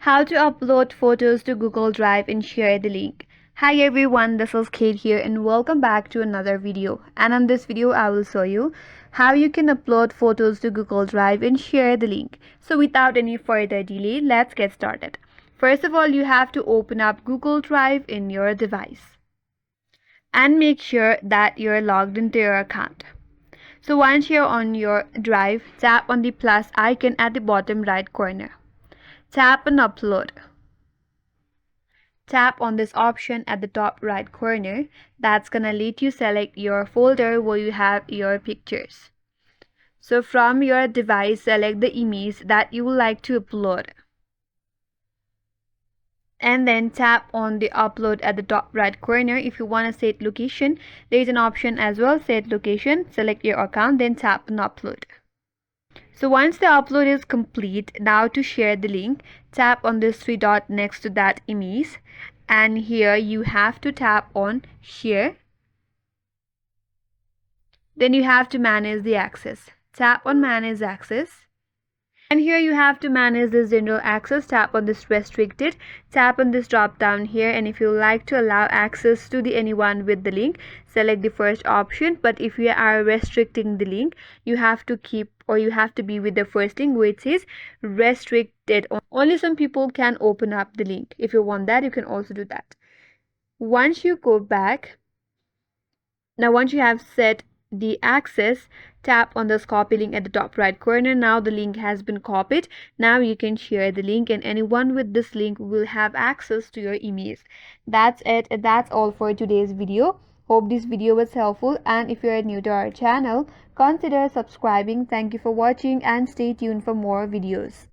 How to upload photos to Google Drive and share the link. Hi everyone, this is Kate here and welcome back to another video. And on this video I will show you how you can upload photos to Google Drive and share the link. So without any further delay, let's get started. First of all, you have to open up Google Drive in your device and make sure that you're logged into your account. So once you're on your drive, tap on the plus icon at the bottom right corner. Tap on upload. Tap on this option at the top right corner. That's gonna let you select your folder where you have your pictures. So from your device, select the image that you would like to upload. And then tap on the upload at the top right corner. If you want to set location, there is an option as well, set location. Select your account, then tap on upload. So once the upload is complete, now to share the link, tap on this three dot next to that image, and here you have to tap on share. Then you have to manage the access. Tap on manage access. And here you have to manage this general access. Tap on this restricted. Tap on this drop down here, and if you like to allow access to the anyone with the link, select the first option. But if you are restricting the link, you have to keep or you have to be with the first link which is restricted. Only some people can open up the link. If you want that, you can also do that. Once you go back, now once you have set the access, tap on this copy link at the top right corner. Now the link has been copied. Now you can share the link and anyone with this link will have access to your image. That's it. That's all for today's video. Hope this video was helpful, and if you are new to our channel, consider subscribing. Thank you for watching and stay tuned for more videos.